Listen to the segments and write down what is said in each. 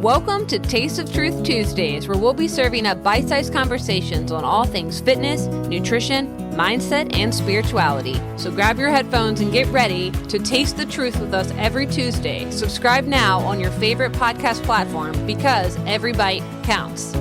Welcome to Taste of Truth Tuesdays, where we'll be serving up bite-sized conversations on all things fitness, nutrition, mindset, and spirituality. So grab your headphones and get ready to taste the truth with us every Tuesday. Subscribe now on your favorite podcast platform because every bite counts.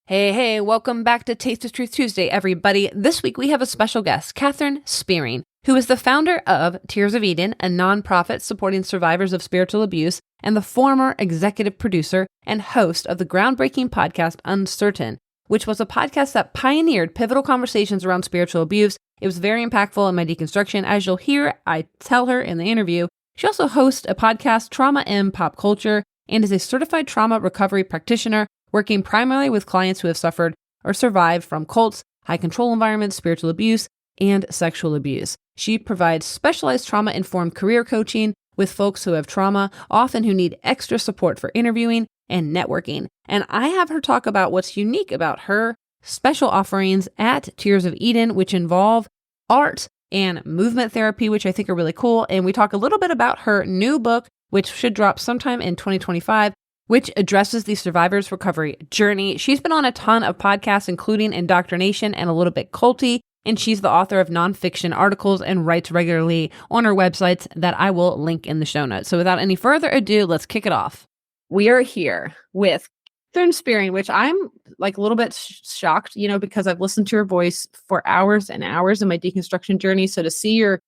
Hey, welcome back to Taste of Truth Tuesday, everybody. This week we have a special guest, Katherine Spearing, who is the founder of Tears of Eden, a nonprofit supporting survivors of spiritual abuse, and the former executive producer and host of the groundbreaking podcast Uncertain, which was a podcast that pioneered pivotal conversations around spiritual abuse. It was very impactful in my deconstruction. As you'll hear, I tell her in the interview, she also hosts a podcast, Trauma in Pop Culture, and is a certified trauma recovery practitioner, working primarily with clients who have suffered or survived from cults, high control environments, spiritual abuse, and sexual abuse. She provides specialized trauma-informed career coaching with folks who have trauma, often who need extra support for interviewing and networking. And I have her talk about what's unique about her special offerings at Tears of Eden, which involve art and movement therapy, which I think are really cool. And we talk a little bit about her new book, which should drop sometime in 2025, which addresses the survivor's recovery journey. She's been on a ton of podcasts, including Indoctrination and A Little Bit Culty, and she's the author of nonfiction articles and writes regularly on her websites that I will link in the show notes. So without any further ado, let's kick it off. We are here with Katherine Spearing, which I'm like a little bit shocked, because I've listened to her voice for hours and hours in my deconstruction journey. So to see your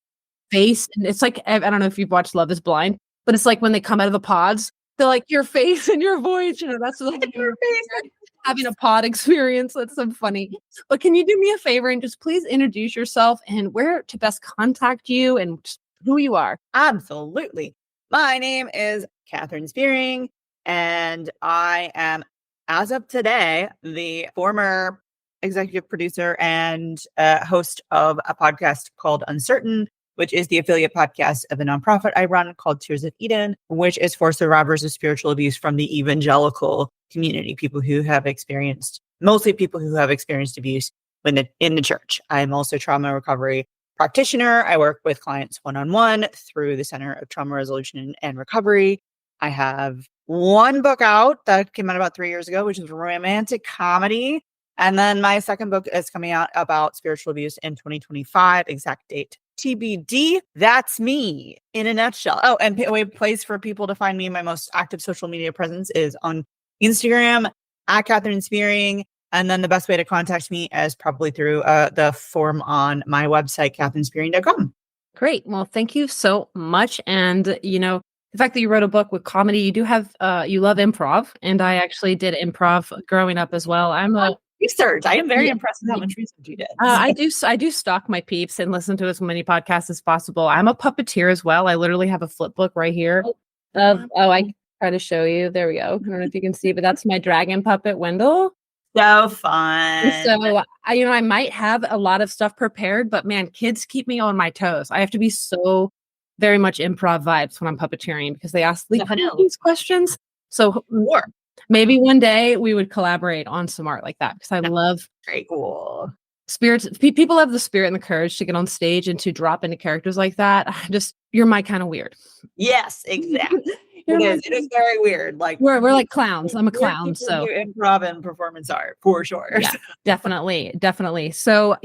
face, and it's like, I don't know if you've watched Love is Blind, but it's like when they come out of the pods, they're like your face and your voice, that's like your face having a pod experience. That's so funny. But can you do me a favor and just please introduce yourself and where to best contact you and just who you are? Absolutely. My name is Katherine Spearing, and I am, as of today, the former executive producer and host of a podcast called Uncertain, which is the affiliate podcast of a nonprofit I run called Tears of Eden, which is for survivors of spiritual abuse from the evangelical community, mostly people who have experienced abuse in the church. I'm also a trauma recovery practitioner. I work with clients one-on-one through the Center of Trauma Resolution and Recovery. I have one book out that came out about 3 years ago, which is romantic comedy. And then my second book is coming out about spiritual abuse in 2025, exact date TBD. That's me in a nutshell. Oh, and a place for people to find me. My most active social media presence is on Instagram at Katherine Spearing. And then the best way to contact me is probably through the form on my website, katherinespearing.com. Great. Well, thank you so much. And, the fact that you wrote a book with comedy, you do have, you love improv. And I actually did improv growing up as well. I'm a research. I am very impressed with how much research you did. I do stalk my peeps and listen to as many podcasts as possible. I'm a puppeteer as well. I literally have a flip book right here. I try to show you. There we go. I don't know if you can see, but that's my dragon puppet, Wendell. So fun. So I might have a lot of stuff prepared, but man, kids keep me on my toes. I have to be so very much improv vibes when I'm puppeteering because they ask these questions. So maybe one day we would collaborate on some art like that because I love very cool spirits. People have the spirit and the courage to get on stage and to drop into characters like that. You're my kind of weird. Yes, exactly. It is very weird. Like we're like clowns. I'm a clown. So improv and performance art for sure. Yeah, definitely. So,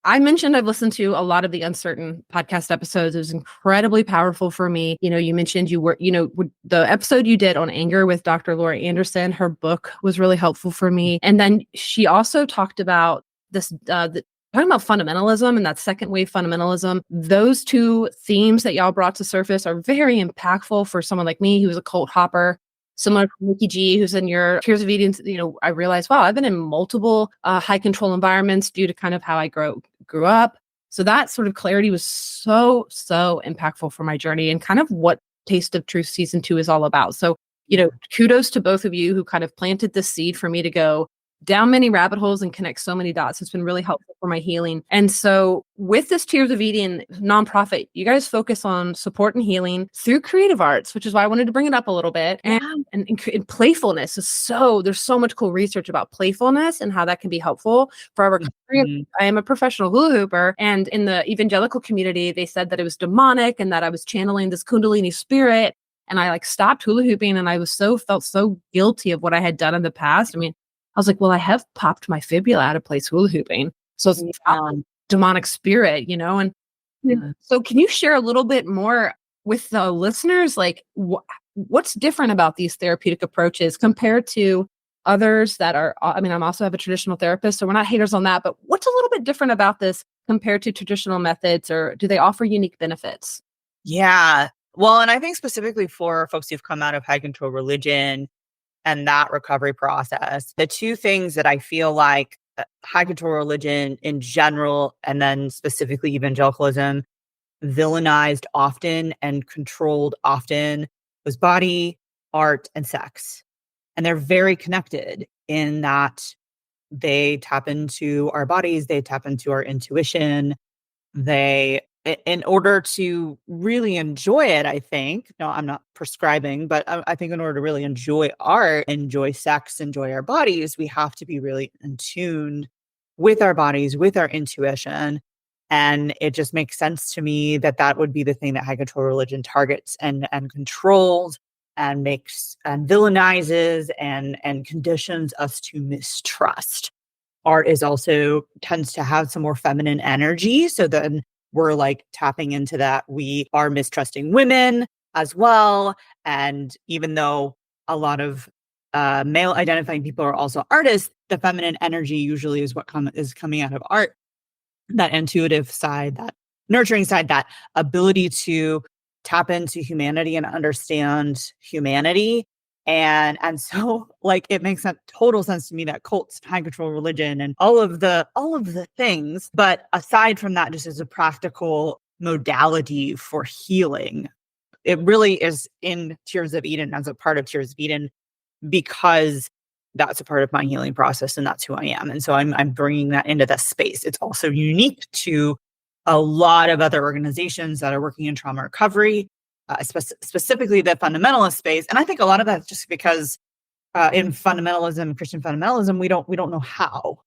I mentioned I've listened to a lot of the Uncertain podcast episodes. It was incredibly powerful for me. You mentioned you were, the episode you did on anger with Dr. Laurie Anderson, her book was really helpful for me. And then she also talked about this, talking about fundamentalism and that second wave fundamentalism. Those two themes that y'all brought to surface are very impactful for someone like me who's a cult hopper. Similar to Nikki G, who's in your Tears of Eden, I realized, wow, I've been in multiple high control environments due to kind of how I grew up. So that sort of clarity was so impactful for my journey and kind of what Taste of Truth Season 2 is all about. So, kudos to both of you who kind of planted the seed for me to go, down many rabbit holes and connect so many dots. It's been really helpful for my healing. And so with this Tears of Eden nonprofit, you guys focus on support and healing through creative arts, which is why I wanted to bring it up a little bit. And playfulness is there's so much cool research about playfulness and how that can be helpful for our recovery. I am a professional hula hooper, and in the evangelical community, they said that it was demonic and that I was channeling this Kundalini spirit. And I stopped hula hooping, and I felt so guilty of what I had done in the past. I mean, I was like, well, I have popped my fibula out of place hula hooping. So it's demonic spirit, and so can you share a little bit more with the listeners? What's different about these therapeutic approaches compared to others that are, I'm also have a traditional therapist, so we're not haters on that, but what's a little bit different about this compared to traditional methods, or do they offer unique benefits? Yeah. Well, and I think specifically for folks who've come out of high control religion and that recovery process, the two things that I feel like high control religion in general, and then specifically evangelicalism, villainized often and controlled often was body, art, and sex. And they're very connected in that they tap into our bodies, they tap into our intuition. In order to really enjoy it, I think, no, I'm not prescribing, but I think in order to really enjoy art, enjoy sex, enjoy our bodies, we have to be really in tune with our bodies, with our intuition. And it just makes sense to me that would be the thing that high control religion targets and controls and makes and villainizes and conditions us to mistrust. Art tends to have some more feminine energy. So then we're tapping into that. We are mistrusting women as well. And even though a lot of male identifying people are also artists, the feminine energy usually is what is coming out of art. That intuitive side, that nurturing side, that ability to tap into humanity and understand humanity. And so it makes total sense to me that cults, high control religion, and all of the things. But aside from that, just as a practical modality for healing, it really is in Tears of Eden, as a part of Tears of Eden, because that's a part of my healing process and that's who I am. And so I'm bringing that into this space. It's also unique to a lot of other organizations that are working in trauma recovery, specifically the fundamentalist space. And I think a lot of that's just because in fundamentalism, Christian fundamentalism, we don't know how.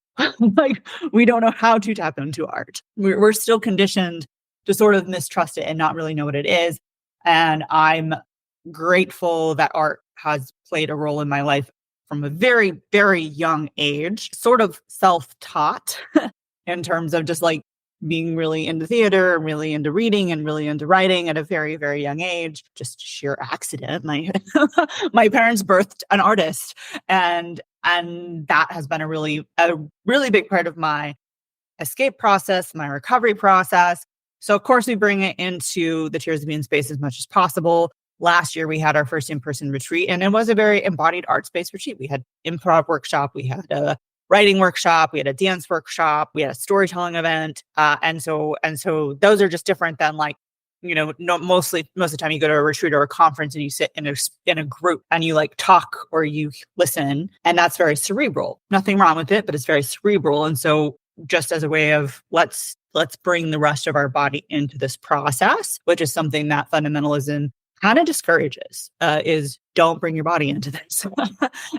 We don't know how to tap into art. We're still conditioned to sort of mistrust it and not really know what it is. And I'm grateful that art has played a role in my life from a very, very young age, sort of self-taught in terms of just being really into theater, really into reading, and really into writing at a very, very young age. Just sheer accident. My parents birthed an artist, and that has been a really big part of my escape process, my recovery process. So of course we bring it into the Tears of Eden space as much as possible. Last year, we had our first in-person retreat, and it was a very embodied arts-based retreat. We had improv workshop, we had a writing workshop, we had a dance workshop, we had a storytelling event, and so those are just different than most of the time you go to a retreat or a conference and you sit in a group and you talk or you listen, and that's very cerebral. Nothing wrong with it, but it's very cerebral. And so just as a way of let's bring the rest of our body into this process, which is something that fundamentalism kind of discourages, is don't bring your body into this.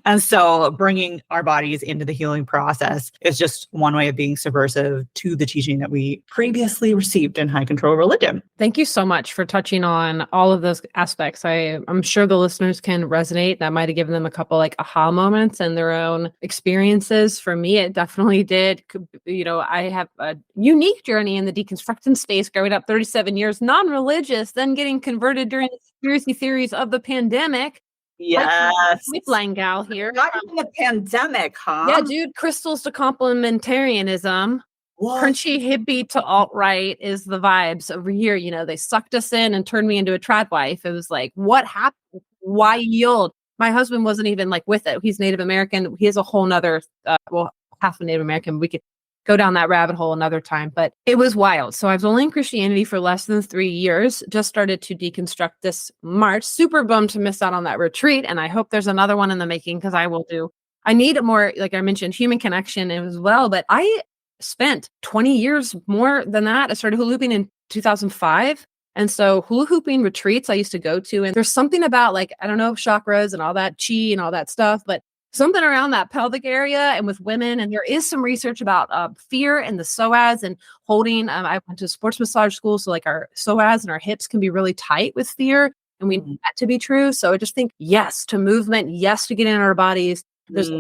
And so bringing our bodies into the healing process is just one way of being subversive to the teaching that we previously received in high control religion. Thank you so much for touching on all of those aspects. I'm sure the listeners can resonate. That might have given them a couple aha moments and their own experiences. For me, it definitely did. I have a unique journey in the deconstruction space, growing up 37 years, non-religious, then getting converted during the conspiracy theories of the pandemic. Yes. Pipeline gal here. Not even the pandemic, huh? Yeah, dude. Crystals to complementarianism. What? Crunchy hippie to alt-right is the vibes over here. They sucked us in and turned me into a trad wife. It was what happened? Wild. My husband wasn't even with it. He's Native American. He has a whole nother, half a Native American. We could go down that rabbit hole another time, but it was wild. So I was only in Christianity for less than 3 years, just started to deconstruct this March. Super bummed to miss out on that retreat. And I hope there's another one in the making, because I will do I need more, like I mentioned, human connection as well. But I spent 20 years more than that. I started hula hooping in 2005. And so hula hooping retreats I used to go to, and there's something about like, I don't know, chakras and all that chi and all that stuff, but something around that pelvic area and with women. And there is some research about fear and the psoas and holding. I went to sports massage school. So like our psoas and our hips can be really tight with fear. And we need that to be true. So I just think yes to movement, yes to getting in our bodies. There's,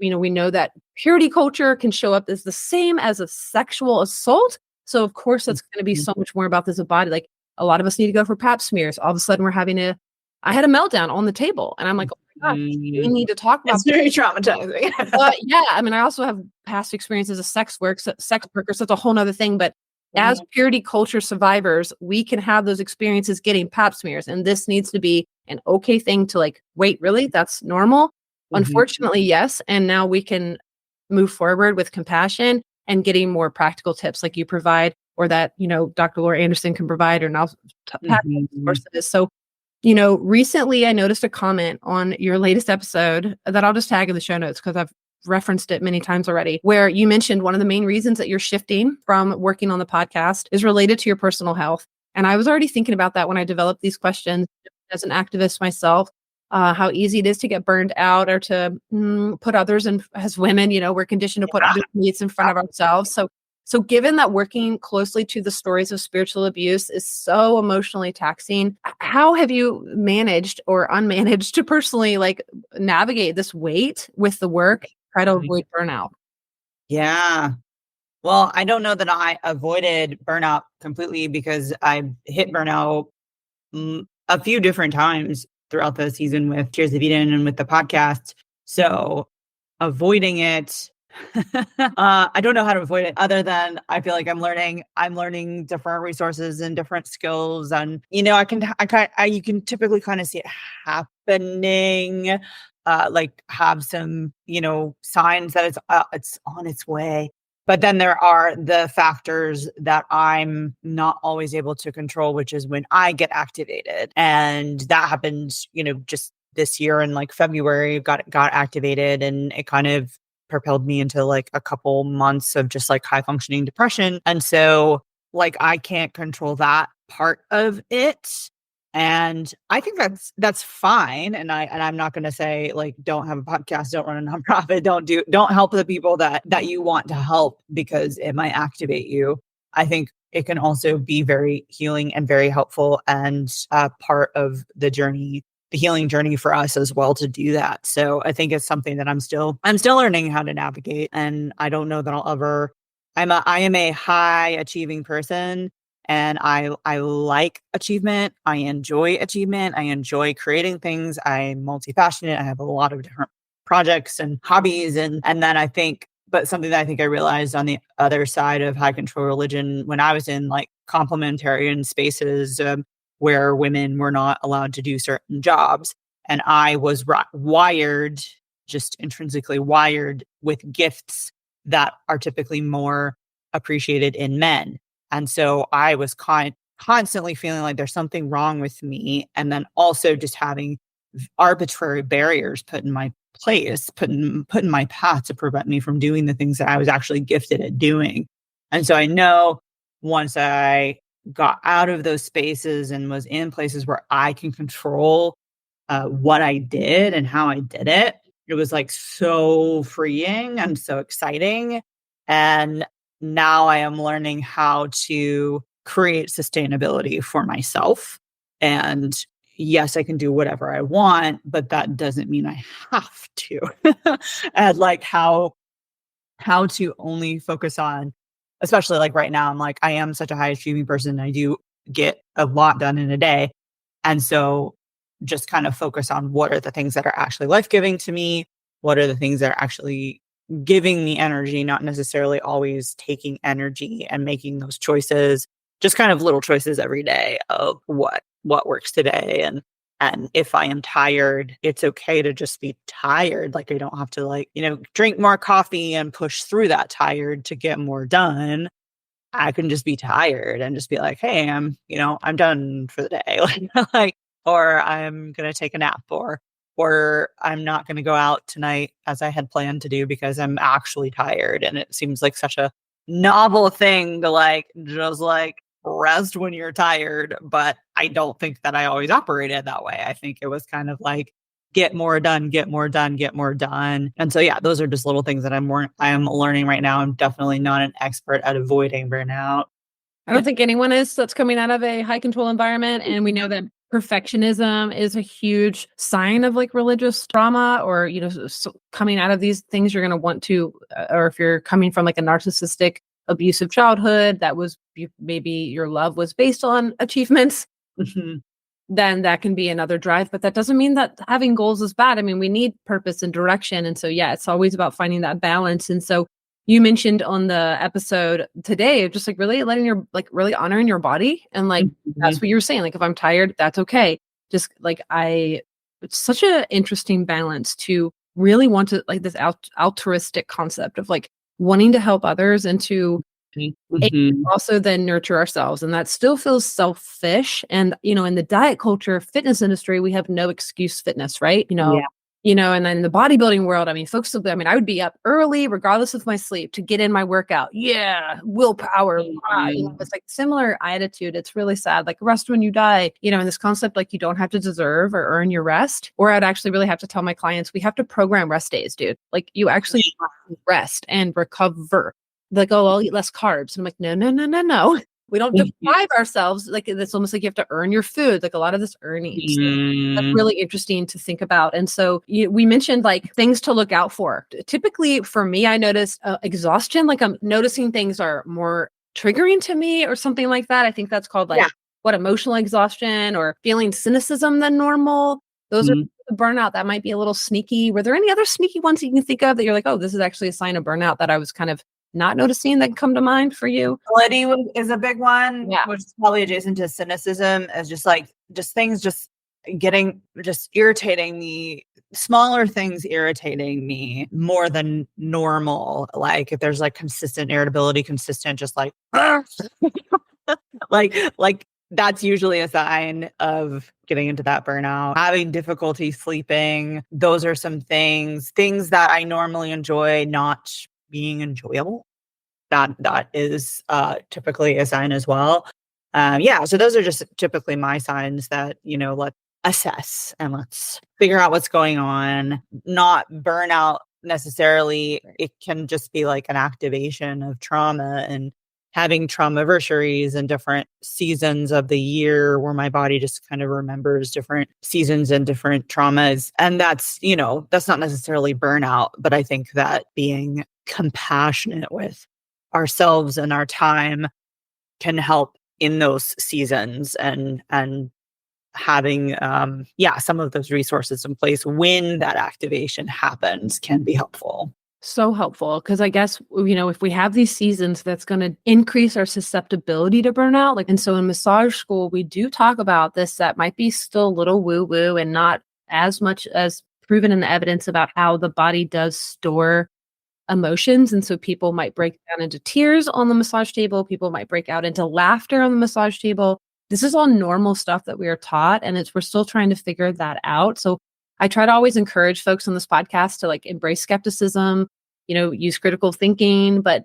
we know that purity culture can show up as the same as a sexual assault. So of course, that's going to be so much more about this body. Like a lot of us need to go for pap smears. All of a sudden I had a meltdown on the table and I'm like, oh my gosh, we need to talk about It's very traumatizing. yeah. I mean, I also have past experience as a sex worker, so that's a whole nother thing. But as purity culture survivors, we can have those experiences getting pap smears. And this needs to be an okay thing to like, wait, really? That's normal? Unfortunately, yes. And now we can move forward with compassion and getting more practical tips like you provide, or that, Dr. Laura Anderson can provide, or now courses. So, recently I noticed a comment on your latest episode that I'll just tag in the show notes because I've referenced it many times already, where you mentioned one of the main reasons that you're shifting from working on the podcast is related to your personal health. And I was already thinking about that when I developed these questions as an activist myself. How easy it is to get burned out or to put others in, as women, we're conditioned to put other needs in front of ourselves. So given that working closely to the stories of spiritual abuse is so emotionally taxing, how have you managed or unmanaged to personally like navigate this weight with the work, try to avoid burnout? Yeah. Well, I don't know that I avoided burnout completely because I hit burnout a few different times throughout the season with Tears of Eden and with the podcast. So avoiding it, I don't know how to avoid it other than I feel like I'm learning different resources and different skills. And, you can typically kind of see it happening, like have some, signs that it's on its way. But then there are the factors that I'm not always able to control, which is when I get activated. And that happened, just this year in like February, got activated, and it kind of propelled me into like a couple months of just like high functioning depression. And so like I can't control that part of it. And I think that's fine. And I'm not going to say like, don't have a podcast, don't run a nonprofit, don't help the people that you want to help because it might activate you. I think it can also be very healing and very helpful and part of the journey, the healing journey for us as well to do that. So I think it's something that I'm still learning how to navigate. And I don't know that I am a high achieving person. And I like achievement. I enjoy achievement. I enjoy creating things. I'm multi-passionate. I have a lot of different projects and hobbies. And then but something that I think I realized on the other side of high control religion, when I was in like complementarian spaces where women were not allowed to do certain jobs, and I was wired, just intrinsically wired with gifts that are typically more appreciated in men. And so I was constantly feeling like there's something wrong with me. And then also just having arbitrary barriers put in my place, put in my path to prevent me from doing the things that I was actually gifted at doing. And so I know once I got out of those spaces and was in places where I can control what I did and how I did it, it was like so freeing and so exciting. And now I am learning how to create sustainability for myself. And yes, I can do whatever I want, but that doesn't mean I have to. And like how to only focus on, especially like right now, I'm like, I am such a high achieving person. I do get a lot done in a day. And so just kind of focus on what are the things that are actually life-giving to me? What are the things that are actually giving me energy, not necessarily always taking energy and making those choices, just kind of little choices every day of what works today. And if I am tired, it's okay to just be tired. Like I don't have to drink more coffee and push through that tired to get more done. I can just be tired and just be like, hey, I'm done for the day. Or I'm going to take a nap or or I'm not going to go out tonight as I had planned to do because I'm actually tired. And it seems like such a novel thing to just rest when you're tired. But I don't think that I always operated that way. I think it was kind of like, get more done, get more done, get more done. And so, yeah, those are just little things that I'm learning right now. I'm definitely not an expert at avoiding burnout. I don't think anyone is that's coming out of a high control environment. And we know that perfectionism is a huge sign of like religious trauma, or, coming out of these things, you're going to want to, or if you're coming from like a narcissistic, abusive childhood that was maybe your love was based on achievements, then that can be another drive. But that doesn't mean that having goals is bad. I mean, we need purpose and direction. And so, yeah, it's always about finding that balance. And so you mentioned on the episode today, just like really letting your, like really honoring your body. And like, that's what you were saying. Like, if I'm tired, that's okay. Just like, it's such an interesting balance to really want to like this altruistic concept of like wanting to help others and to also then nurture ourselves. And that still feels selfish. And, in the diet culture, fitness industry, we have no excuse fitness, right? And then in the bodybuilding world, I mean, I would be up early, regardless of my sleep, to get in my workout. Yeah. Willpower. It's like similar attitude. It's really sad. Like rest when you die, and this concept, like you don't have to deserve or earn your rest. Or I'd actually really have to tell my clients, we have to program rest days, dude. Like you actually rest and recover. Like, oh, I'll eat less carbs. And I'm like, no. We don't deprive ourselves. Like it's almost like you have to earn your food. Like a lot of this earning. So that's really interesting to think about. And so we mentioned like things to look out for. Typically for me, I notice exhaustion. Like I'm noticing things are more triggering to me or something like that. I think that's called like emotional exhaustion or feeling cynicism than normal. Those are the burnout that might be a little sneaky. Were there any other sneaky ones that you can think of that you're like, oh, this is actually a sign of burnout that I was kind of not noticing that come to mind for you? Quality is a big one, which is probably adjacent to cynicism, as just things just irritating me. Smaller things irritating me more than normal. Like if there's like consistent irritability, just like like that's usually a sign of getting into that burnout. Having difficulty sleeping. Those are some things that I normally enjoy not being enjoyable. That is typically a sign as well. So those are just typically my signs that, let's assess and let's figure out what's going on. Not burnout necessarily. It can just be like an activation of trauma and having traumaversaries and different seasons of the year where my body just kind of remembers different seasons and different traumas. And that's not necessarily burnout, but I think that being compassionate with ourselves and our time can help in those seasons, and having some of those resources in place when that activation happens can be helpful. So helpful, because I guess, if we have these seasons, that's going to increase our susceptibility to burnout. And so in massage school, we do talk about this, that might be still a little woo-woo and not as much as proven in the evidence about how the body does store emotions. And so people might break down into tears on the massage table. People might break out into laughter on the massage table. This is all normal stuff that we are taught, and we're still trying to figure that out. So I try to always encourage folks on this podcast to like embrace skepticism, use critical thinking, but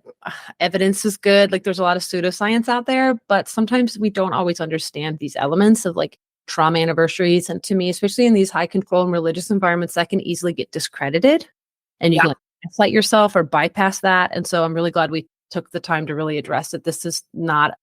evidence is good. Like there's a lot of pseudoscience out there, but sometimes we don't always understand these elements of like trauma anniversaries. And to me, especially in these high control and religious environments, that can easily get discredited, and you can like gaslight yourself or bypass that. And so I'm really glad we took the time to really address it. This is not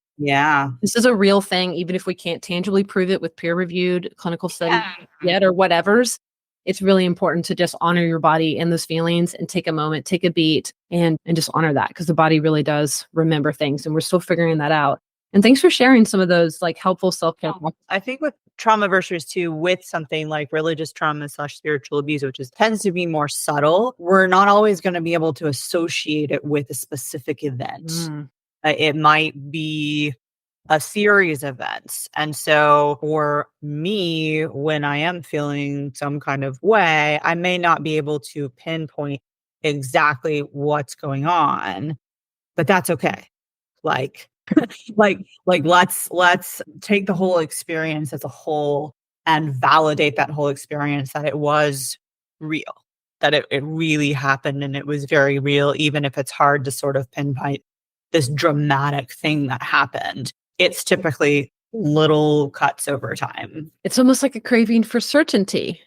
this is a real thing, even if we can't tangibly prove it with peer-reviewed clinical studies yet or whatever's. It's really important to just honor your body and those feelings and take a moment, take a beat, and just honor that, because the body really does remember things, and we're still figuring that out. And thanks for sharing some of those like helpful self-care. I think with traumaversaries too, with something like religious trauma/spiritual abuse, which tends to be more subtle, we're not always going to be able to associate it with a specific event. It might be a series of events. And so for me, when I am feeling some kind of way, I may not be able to pinpoint exactly what's going on, but that's okay. Like let's take the whole experience as a whole and validate that whole experience, that it was real, that it really happened and it was very real, even if it's hard to sort of pinpoint this dramatic thing that happened. It's typically little cuts over time. It's almost like a craving for certainty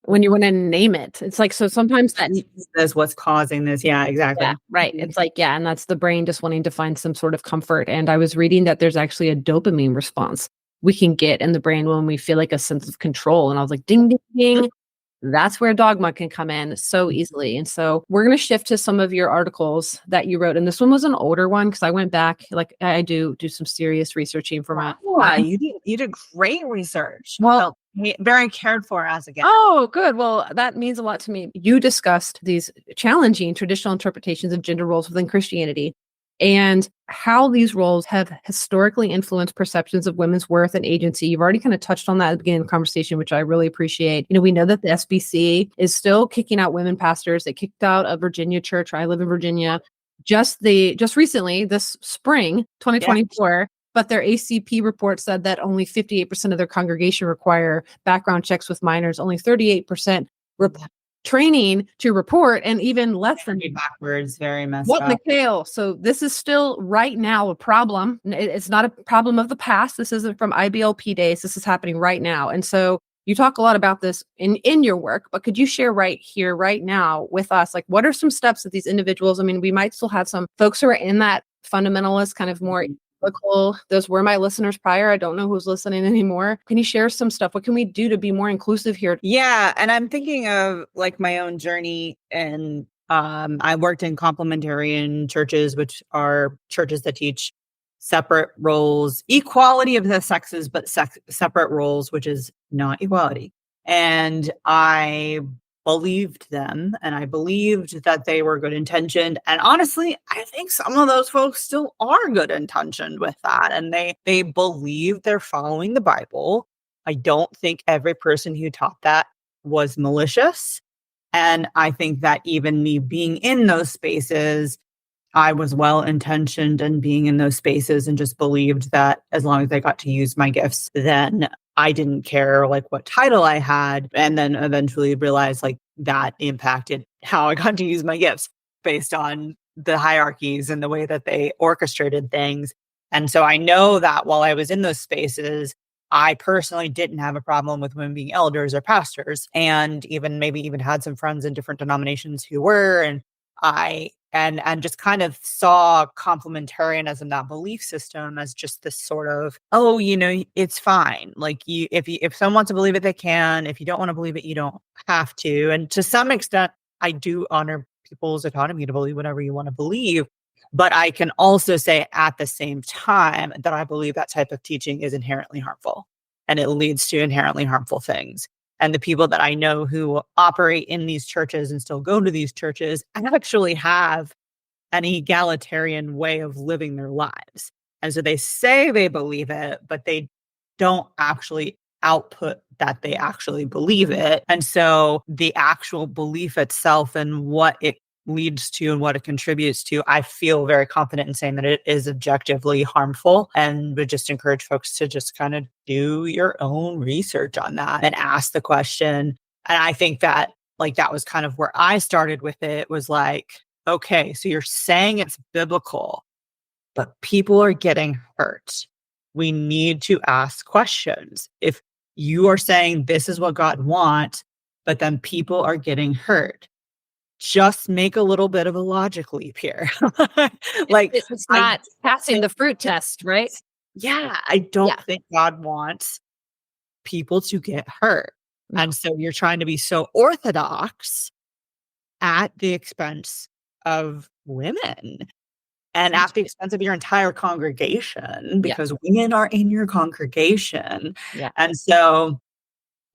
when you want to name it. It's like, so sometimes that is what's causing this. Yeah, exactly. Yeah, right. It's like, yeah, and that's the brain just wanting to find some sort of comfort. And I was reading that there's actually a dopamine response we can get in the brain when we feel like a sense of control. And I was like, ding, ding, ding. That's where dogma can come in so easily. And so we're going to shift to some of your articles that you wrote. And this one was an older one because I went back, like I do some serious researching for my. Yeah, you did great research. Well, very cared for as a guest. Oh, good. Well, that means a lot to me. You discussed these challenging traditional interpretations of gender roles within Christianity and how these roles have historically influenced perceptions of women's worth and agency. You've already kind of touched on that at the beginning of the conversation, which I really appreciate. We know that the SBC is still kicking out women pastors. They kicked out a Virginia church. I live in Virginia. Just recently, this spring, 2024, but their ACP report said that only 58% of their congregation require background checks with minors. Only 38% training to report, and even less than backwards, very messed what up. McHale. So this is still right now a problem. It's not a problem of the past. This isn't from IBLP days. This is happening right now. And so you talk a lot about this in your work, but could you share right here, right now with us, like what are some steps that these individuals, we might still have some folks who are in that fundamentalist kind of more biblical. Those were my listeners prior. I don't know who's listening anymore. Can you share some stuff? What can we do to be more inclusive here? Yeah. And I'm thinking of like my own journey. And I worked in complementarian churches, which are churches that teach separate roles, equality of the sexes, but separate roles, which is not equality. And I believed them and I believed that they were good intentioned. And honestly, I think some of those folks still are good intentioned with that. And they believe they're following the Bible. I don't think every person who taught that was malicious. And I think that even me being in those spaces, I was well-intentioned and being in those spaces and just believed that as long as I got to use my gifts, then I didn't care like what title I had. And then eventually realized like that impacted how I got to use my gifts based on the hierarchies and the way that they orchestrated things. And so I know that while I was in those spaces, I personally didn't have a problem with women being elders or pastors, and maybe even had some friends in different denominations who were, and and just kind of saw complementarianism, that belief system, as just this sort of, it's fine. Like if someone wants to believe it, they can. If you don't want to believe it, you don't have to. And to some extent, I do honor people's autonomy to believe whatever you want to believe. But I can also say at the same time that I believe that type of teaching is inherently harmful and it leads to inherently harmful things. And the people that I know who operate in these churches and still go to these churches actually have an egalitarian way of living their lives. And so they say they believe it, but they don't actually output that they actually believe it. And so the actual belief itself and what it leads to and what it contributes to, I feel very confident in saying that it is objectively harmful, and would just encourage folks to just kind of do your own research on that and ask the question. And I think that that was kind of where I started with it, was like, okay, so you're saying it's biblical, but people are getting hurt. We need to ask questions. If you are saying this is what God wants, but then people are getting hurt, just make a little bit of a logic leap here. It's not passing the fruit test, right? Yeah, I don't think God wants people to get hurt. And so you're trying to be so orthodox at the expense of women and at the expense of your entire congregation, because women are in your congregation. Yeah. And so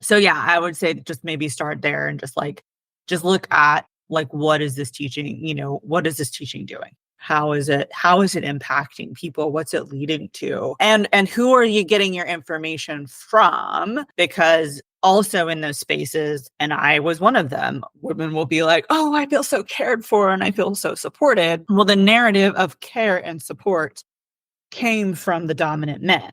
yeah, I would say just maybe start there and just look at what is this teaching? What is this teaching doing? How is it impacting people? What's it leading to? And who are you getting your information from? Because also in those spaces, and I was one of them, women will be like, oh, I feel so cared for and I feel so supported. Well, the narrative of care and support came from the dominant men.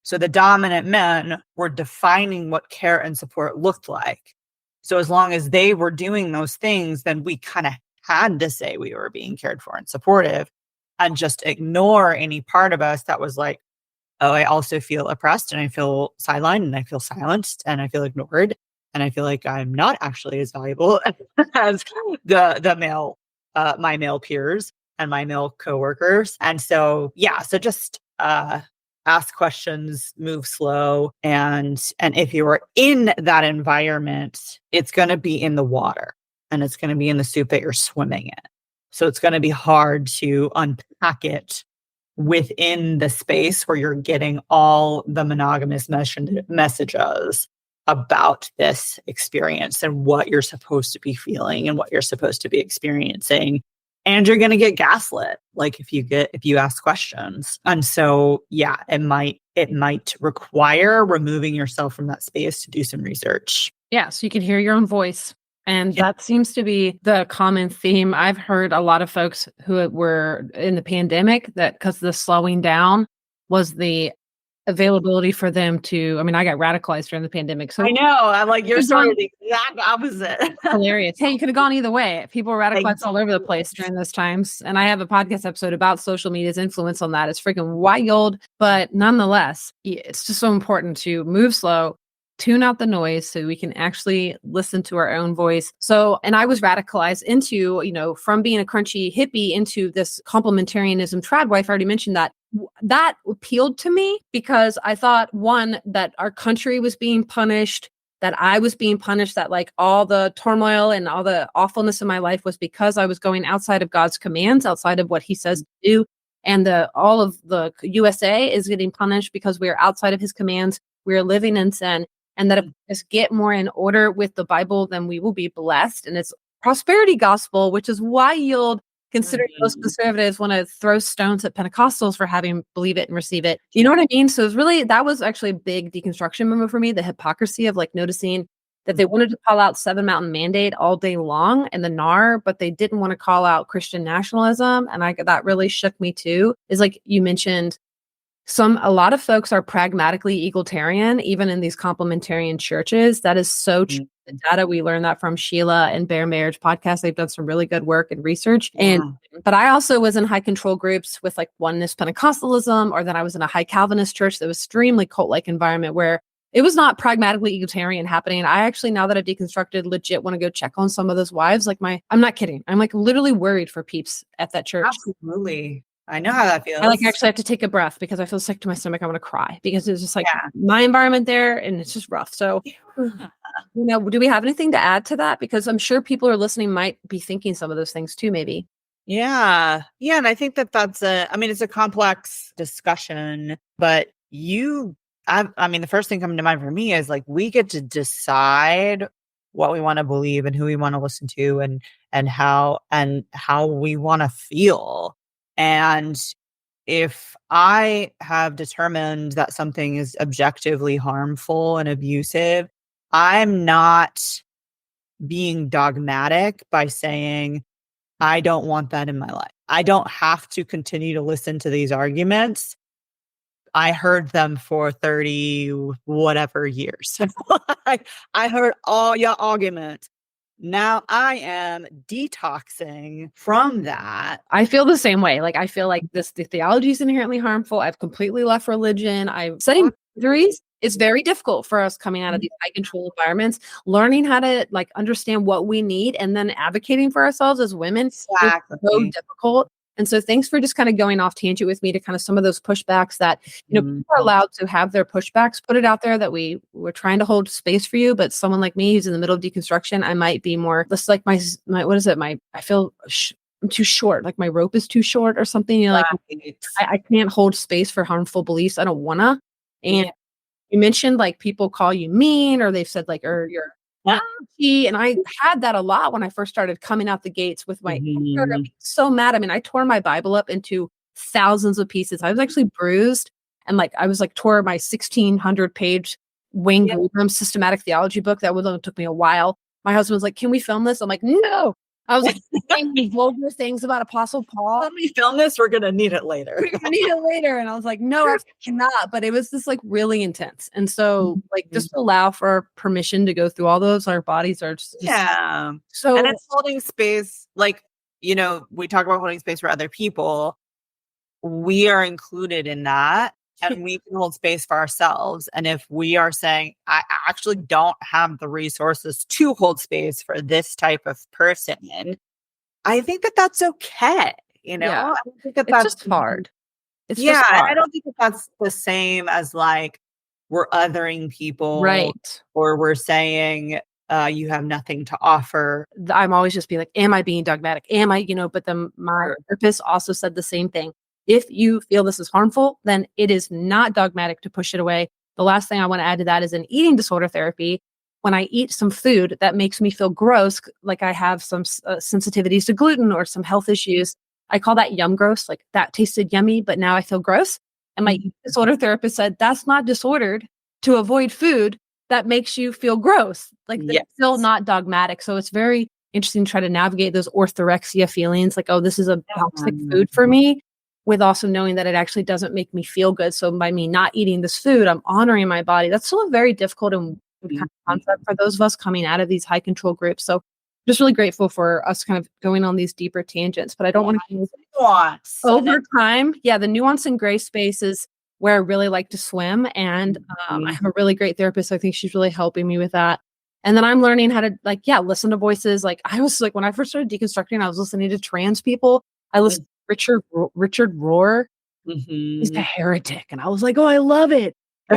So the dominant men were defining what care and support looked like. So as long as they were doing those things, then we kind of had to say we were being cared for and supportive, and just ignore any part of us that was like, oh, I also feel oppressed, and I feel sidelined, and I feel silenced, and I feel ignored, and I feel like I'm not actually as valuable as the male, my male peers and my male coworkers. And so, yeah, so just ask questions, move slow, and if you are in that environment, it's going to be in the water, and it's going to be in the soup that you're swimming in. So it's going to be hard to unpack it within the space where you're getting all the monogamous messages about this experience and what you're supposed to be feeling and what you're supposed to be experiencing. And you're going to get gaslit, like if you ask questions. And so, yeah, it might require removing yourself from that space to do some research. Yeah, so you can hear your own voice. And that seems to be the common theme. I've heard a lot of folks who were in the pandemic that because the slowing down was the availability for them to, I mean, I got radicalized during the pandemic. So I know. I'm like, you're sort of the exact opposite. Hilarious. Hey, you could have gone either way. People were radicalized all over the place during those times. And I have a podcast episode about social media's influence on that. It's freaking wild. But nonetheless, it's just so important to move slow, tune out the noise so we can actually listen to our own voice. So, and I was radicalized into, from being a crunchy hippie into this complementarianism trad wife. I already mentioned that. That appealed to me because I thought, one, that our country was being punished, that I was being punished, that like all the turmoil and all the awfulness in my life was because I was going outside of God's commands, outside of what he says to do. And all of the USA is getting punished because we are outside of his commands. We are living in sin. And that if we just get more in order with the Bible, then we will be blessed. And it's prosperity gospel, which is wild, considering most conservatives want to throw stones at Pentecostals for having believe it and receive it. You know what I mean? So that was actually a big deconstruction moment for me, the hypocrisy of like noticing that they wanted to call out Seven Mountain Mandate all day long and the NAR, but they didn't want to call out Christian nationalism. And that really shook me too, is like you mentioned, a lot of folks are pragmatically egalitarian, even in these complementarian churches. That is so true. The data, we learned that from Sheila and Bear Marriage podcast. They've done some really good work and research. But I also was in high control groups with like oneness Pentecostalism, or then I was in a high Calvinist church that was extremely cult-like environment where it was not pragmatically egalitarian happening. I actually, now that I've deconstructed, legit want to go check on some of those wives. Like I'm not kidding. I'm like literally worried for peeps at that church. Absolutely. I know how that feels. I actually have to take a breath because I feel sick to my stomach. I want to cry because it's just like my environment there and it's just rough. So, do we have anything to add to that? Because I'm sure people who are listening might be thinking some of those things too, maybe. Yeah. Yeah. And I think that's it's a complex discussion, but the first thing coming to mind for me is like, we get to decide what we want to believe and who we want to listen to and how we want to feel. And if I have determined that something is objectively harmful and abusive, I'm not being dogmatic by saying, I don't want that in my life. I don't have to continue to listen to these arguments. I heard them for 30 whatever years. I heard all your arguments. Now I am detoxing from that. I feel the same way. Like, I feel like the theology is inherently harmful. I've completely left religion. I'm setting boundaries. It's very difficult for us coming out of these high control environments, learning how to like understand what we need and then advocating for ourselves as women. Exactly. It's so difficult. And so thanks for just kind of going off tangent with me to kind of some of those pushbacks that, people are allowed to have their pushbacks, put it out there that we're trying to hold space for you. But someone like me who's in the middle of deconstruction, I might be more, just like my what is it? I feel I'm too short. Like my rope is too short or something. Like I can't hold space for harmful beliefs. I don't wanna. And you mentioned like people call you mean, or they've said like, or you're and I had that a lot when I first started coming out the gates with my so mad. I mean, I tore my Bible up into thousands of pieces. I was actually bruised, and like I was like tore my 1,600 page Wayne Grudem systematic theology book. That only took me a while. My husband was like, "Can we film this?" I'm like, "No." I was like saying these vulgar things about Apostle Paul. Let me film this. We're going to need it later. I need it later. And I was like, no, I cannot. But it was just like really intense. And so like just allow for permission to go through all those. Our bodies are just Yeah. so. And it's holding space. Like, we talk about holding space for other people. We are included in that. And we can hold space for ourselves. And if we are saying, I actually don't have the resources to hold space for this type of person, I think that that's okay. Yeah. I don't think that It's that's just hard. It's yeah. just hard. And I don't think that that's the same as like we're othering people. Right. Or we're saying you have nothing to offer. I'm always just be like, am I being dogmatic? Am I, but then my therapist also said the same thing. If you feel this is harmful, then it is not dogmatic to push it away. The last thing I want to add to that is in eating disorder therapy, when I eat some food that makes me feel gross, like I have some sensitivities to gluten or some health issues, I call that yum gross. Like that tasted yummy, but now I feel gross. And my eating disorder therapist said, that's not disordered to avoid food that makes you feel gross. Like it's still not dogmatic. So it's very interesting to try to navigate those orthorexia feelings. Like, oh, this is a toxic food for me, with also knowing that it actually doesn't make me feel good. So by me not eating this food, I'm honoring my body. That's still a very difficult and kind of concept for those of us coming out of these high control groups. So just really grateful for us kind of going on these deeper tangents, but I don't want to nuance over time. Yeah. The nuance and gray space is where I really like to swim. And I have a really great therapist. I think she's really helping me with that. And then I'm learning how to listen to voices. Like I was like, when I first started deconstructing, I was listening to trans people. I listened to Richard Rohr. He's a heretic. And I was like, oh, I love it. I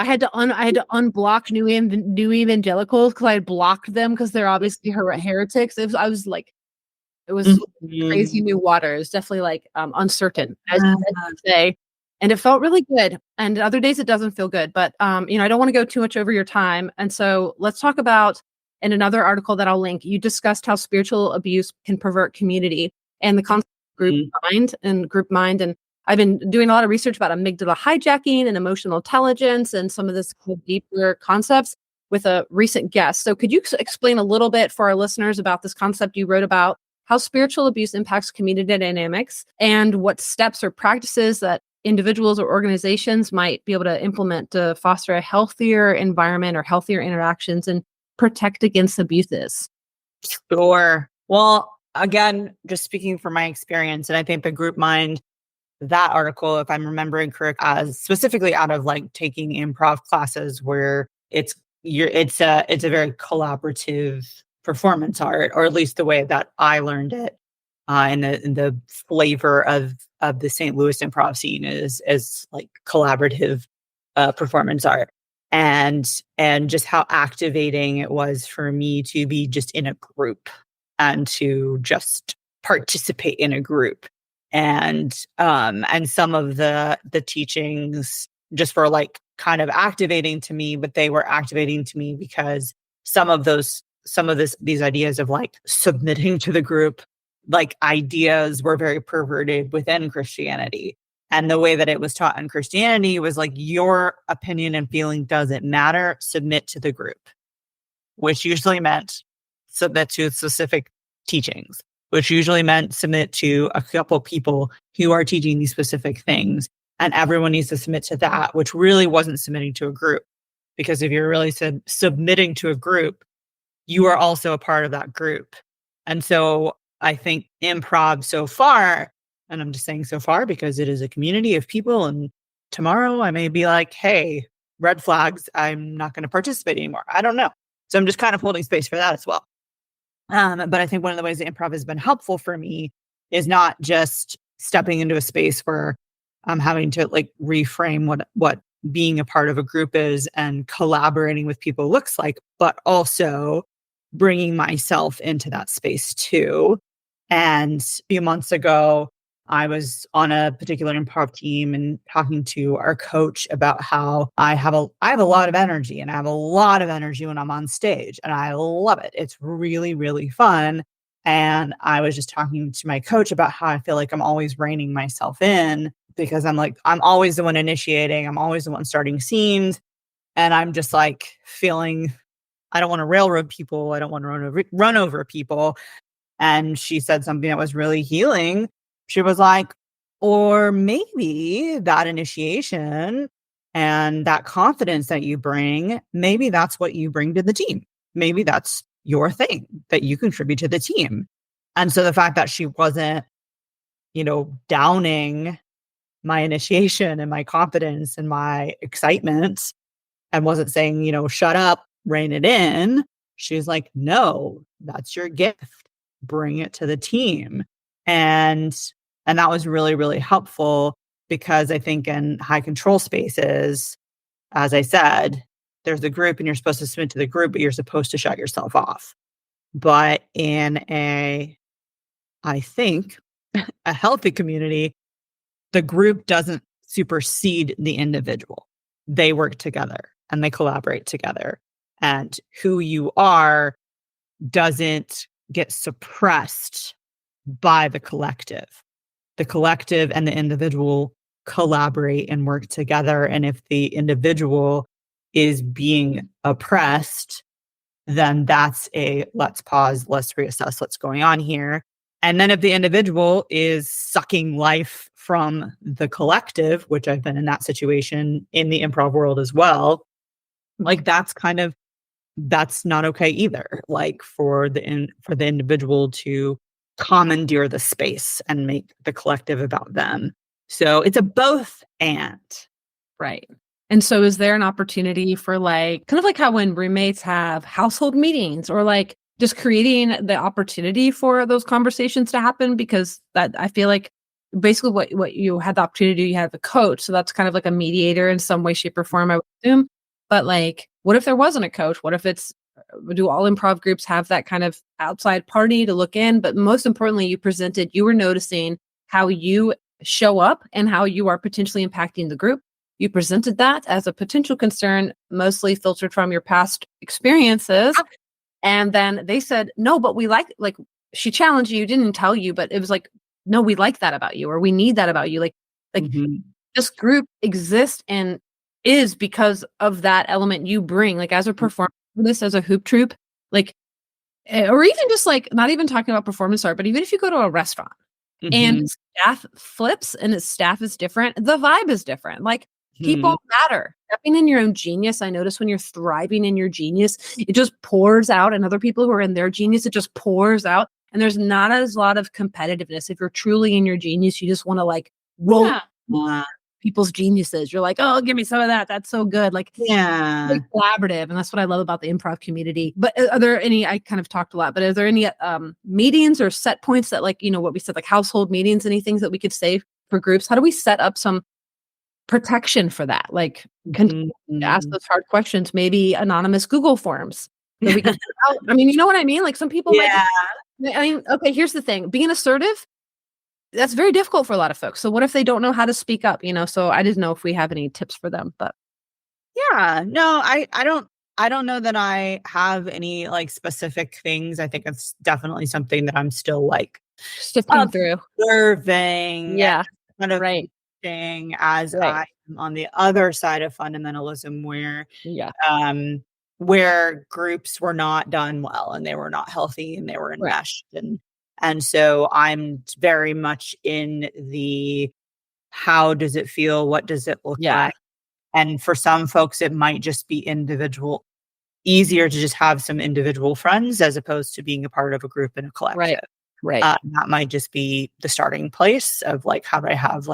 had to unblock new evangelicals because I had blocked them because they're obviously heretics. It was crazy new water. It was definitely like uncertain, as you say. And it felt really good. And other days it doesn't feel good. But I don't want to go too much over your time. And so let's talk about, in another article that I'll link, you discussed how spiritual abuse can pervert community and the concept of group mind. And I've been doing a lot of research about amygdala hijacking and emotional intelligence and some of this deeper concepts with a recent guest. So could you explain a little bit for our listeners about this concept you wrote about, how spiritual abuse impacts community dynamics, and what steps or practices that individuals or organizations might be able to implement to foster a healthier environment or healthier interactions and protect against abuses? Sure. Well, again, just speaking from my experience, and I think the group mind, that article, if I'm remembering correct, as specifically out of like taking improv classes where it's a very collaborative performance art, or at least the way that I learned it in the flavor of the St. Louis improv scene is like collaborative performance art, and just how activating it was for me to be just in a group and to just participate in a group. And some of the teachings just were like kind of activating to me, but they were activating to me because these ideas of like submitting to the group, like ideas were very perverted within Christianity. And the way that it was taught in Christianity was like, your opinion and feeling doesn't matter, submit to the group, which usually meant submit to specific teachings, which usually meant submit to a couple people who are teaching these specific things. And everyone needs to submit to that, which really wasn't submitting to a group. Because if you're really submitting to a group, you are also a part of that group. And so I think improv so far, and I'm just saying so far because it is a community of people, and tomorrow I may be like, hey, red flags, I'm not going to participate anymore. I don't know. So I'm just kind of holding space for that as well. But I think one of the ways that improv has been helpful for me is not just stepping into a space where I'm having to like reframe what being a part of a group is and collaborating with people looks like, but also bringing myself into that space too. And a few months ago, I was on a particular improv team and talking to our coach about how I have a lot of energy, and I have a lot of energy when I'm on stage, and I love it. It's really, really fun. And I was just talking to my coach about how I feel like I'm always reining myself in because I'm always the one initiating. I'm always the one starting scenes. And I'm just like feeling, I don't want to railroad people. I don't want to run over people. And she said something that was really healing. She was like, or maybe that initiation and that confidence that you bring, maybe that's what you bring to the team. Maybe that's your thing that you contribute to the team. And so the fact that she wasn't, downing my initiation and my confidence and my excitement and wasn't saying, shut up, rein it in. She's like, no, that's your gift. Bring it to the team. And that was really, really helpful because I think in high control spaces, as I said, there's a group and you're supposed to submit to the group, but you're supposed to shut yourself off. But in I think, a healthy community, the group doesn't supersede the individual. They work together and they collaborate together. And who you are doesn't get suppressed by the collective. The collective and the individual collaborate and work together. And if the individual is being oppressed, then that's let's pause, let's reassess what's going on here. And then if the individual is sucking life from the collective, which I've been in that situation in the improv world as well, like that's not okay either. Like for the individual to commandeer the space and make the collective about them. So it's a both and. Right. And so is there an opportunity for kind of like how when roommates have household meetings or just creating the opportunity for those conversations to happen? Because that I feel like basically what you had the opportunity to do, you had the coach. So that's kind of like a mediator in some way, shape or form, I would assume. But what if there wasn't a coach? What if do all improv groups have that kind of outside party to look in? But most importantly, you were noticing how you show up and how you are potentially impacting the group. You presented that as a potential concern, mostly filtered from your past experiences. And then they said, no, but we she challenged you, didn't tell you, but it was no, we like that about you, or we need that about you. This group exists and is because of that element you bring, as a performer, as a hoop troupe, or even just not even talking about performance art, but even if you go to a restaurant and staff flips and its staff is different, the vibe is different. People matter. Stepping in your own genius. I notice when you're thriving in your genius, it just pours out, and other people who are in their genius, it just pours out. And there's not a lot of competitiveness. If you're truly in your genius, you just want to roll people's geniuses. You're oh, give me some of that. That's so good. Collaborative. And that's what I love about the improv community. But are there any, I kind of talked a lot, but are there any meetings or set points that what we said, household meetings, any things that we could say for groups? How do we set up some protection for that? Ask those hard questions, maybe anonymous Google forms that we can out. I mean, you know what I mean? Some people okay, here's the thing. Being assertive, that's very difficult for a lot of folks. So what if they don't know how to speak up, So I didn't know if we have any tips for them, but yeah, no, I don't know that I have any specific things. I think it's definitely something that I'm still sifting through, observing, yeah, kind of right. As I am on the other side of fundamentalism where groups were not done well and they were not healthy and they were enmeshed. And so I'm very much in the how does it feel? What does it look like? And for some folks, it might just be easier to just have some individual friends as opposed to being a part of a group and a collective. Right. That might just be the starting place of how do I have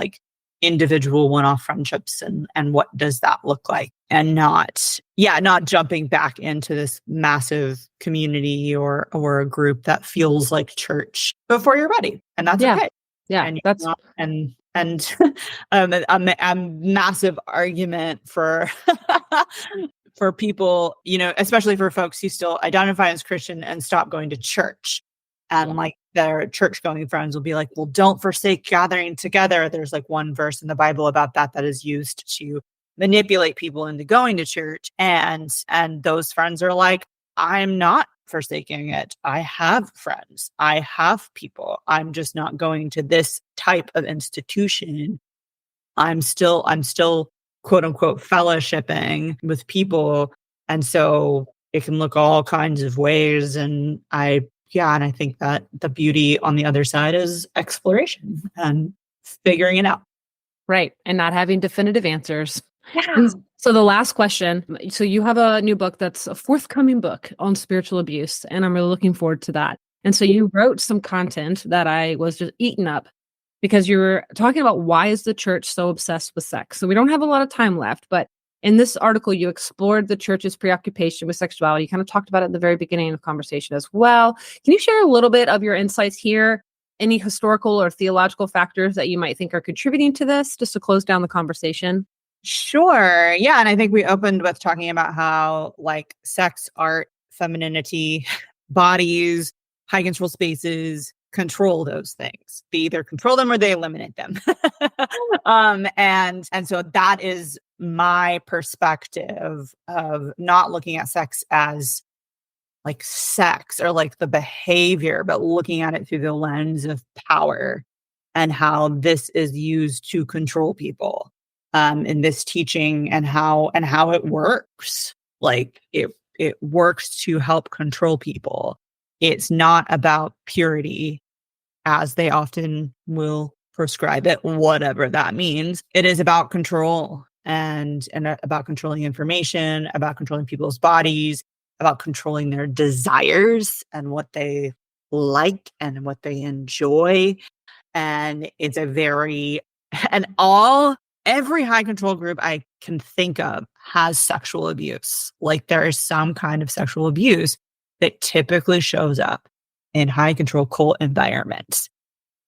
individual one-off friendships and what does that look like? And not jumping back into this massive community or a group that feels like church before you're ready. And that's okay. Yeah. And that's a massive argument for for people, especially for folks who still identify as Christian and stop going to church. And their church going friends will be well, don't forsake gathering together. There's one verse in the Bible about that is used to manipulate people into going to church. And those friends are I'm not forsaking it. I have friends. I have people. I'm just not going to this type of institution. I'm still quote unquote fellowshipping with people. And so it can look all kinds of ways. And I And I think that the beauty on the other side is exploration and figuring it out. Right. And not having definitive answers. Yeah. So the last question, so you have a new book that's a forthcoming book on spiritual abuse, and I'm really looking forward to that. And so you wrote some content that I was just eaten up because you were talking about why is the church so obsessed with sex? So we don't have a lot of time left, but in this article, you explored the church's preoccupation with sexuality. You kind of talked about it at the very beginning of the conversation as well. Can you share a little bit of your insights here? Any historical or theological factors that you might think are contributing to this, just to close down the conversation? Sure. Yeah. And I think we opened with talking about how like sex, art, femininity, bodies, high control spaces control those things. They either control them or they eliminate them. And so that is my perspective of not looking at sex as like sex or like the behavior, but looking at it through the lens of power and how this is used to control people in this teaching and how it works. Like it works to help control people. It's not about purity as they often will prescribe it, whatever that means. It is about control and about controlling information, about controlling people's bodies, about controlling their desires and what they like and what they enjoy. And it's every high control group I can think of has sexual abuse. Like there is some kind of sexual abuse that typically shows up in high control cult environments.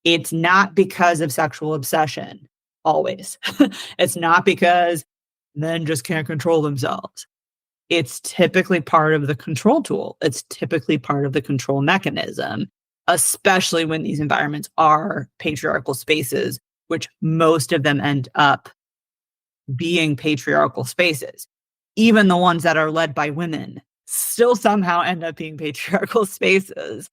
It's not because of sexual obsession, always. It's not because men just can't control themselves. It's typically part of the control tool. It's typically part of the control mechanism, especially when these environments are patriarchal spaces, which most of them end up being patriarchal spaces. Even the ones that are led by women still somehow end up being patriarchal spaces.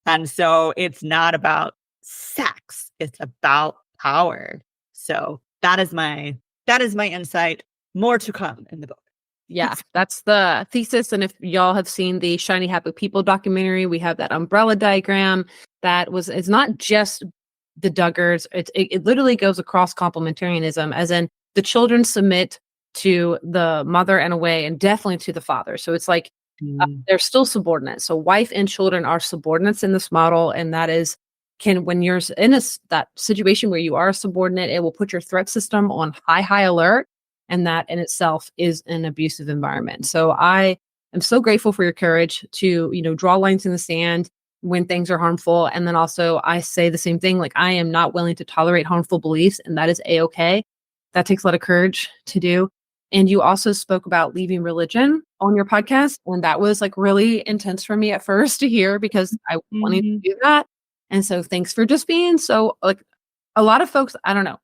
And so it's not about sex, it's about power. So that is my insight. More to come in the book. Yeah, that's the thesis. And if y'all have seen the Shiny Happy People documentary, we have that umbrella diagram it's not just the Duggars. It literally goes across complementarianism, as in the children submit to the mother in a way, and definitely to the father. So it's like they're still subordinate. So wife and children are subordinates in this model, and that is when you're in that situation where you are a subordinate, it will put your threat system on high alert, and that in itself is an abusive environment. So I am so grateful for your courage to draw lines in the sand when things are harmful, and then also I say the same thing. Like I am not willing to tolerate harmful beliefs, and that is a-okay. That takes a lot of courage to do. And you also spoke about leaving religion on your podcast. And that was like really intense for me at first to hear, because I wanted to do that. And so thanks for just being so like a lot of folks, I don't know,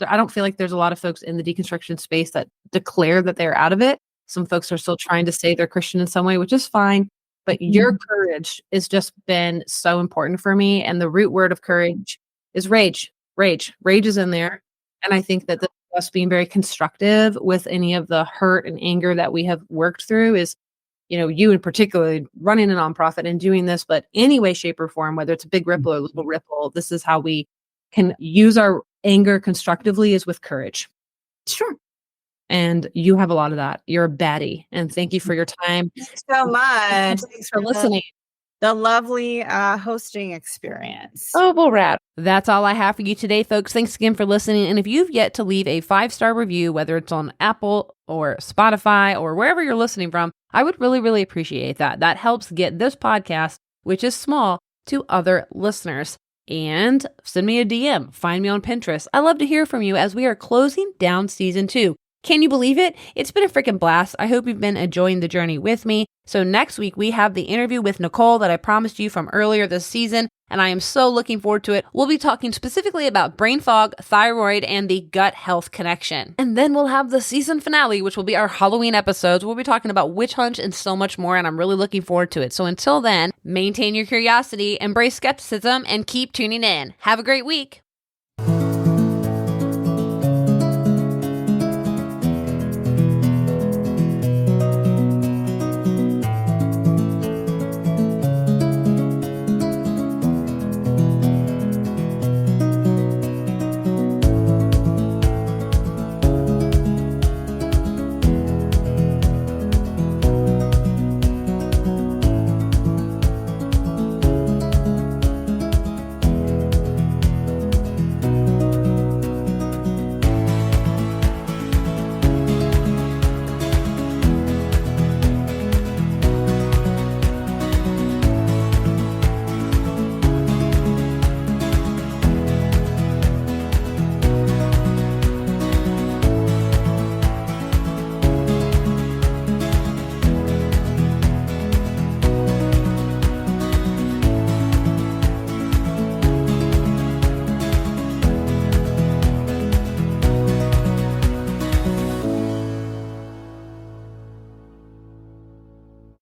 I don't feel like there's a lot of folks in the deconstruction space that declare that they're out of it. Some folks are still trying to say they're Christian in some way, which is fine. But your courage has just been so important for me. And the root word of courage is rage. Rage is in there. And I think that us being very constructive with any of the hurt and anger that we have worked through is, you in particular running a nonprofit and doing this, but any way, shape or form, whether it's a big ripple or little ripple, this is how we can use our anger constructively, is with courage. Sure. And you have a lot of that. You're a baddie. And thank you for your time. Thanks so much. Thanks for listening. The lovely hosting experience. Oh, well, rad. That's all I have for you today, folks. Thanks again for listening. And if you've yet to leave a 5-star review, whether it's on Apple or Spotify or wherever you're listening from, I would really, really appreciate that. That helps get this podcast, which is small, to other listeners. And send me a DM. Find me on Pinterest. I love to hear from you as we are closing down season 2. Can you believe it? It's been a freaking blast. I hope you've been enjoying the journey with me. So next week, we have the interview with Nicole that I promised you from earlier this season, and I am so looking forward to it. We'll be talking specifically about brain fog, thyroid, and the gut health connection. And then we'll have the season finale, which will be our Halloween episodes. We'll be talking about witch hunts and so much more, and I'm really looking forward to it. So until then, maintain your curiosity, embrace skepticism, and keep tuning in. Have a great week.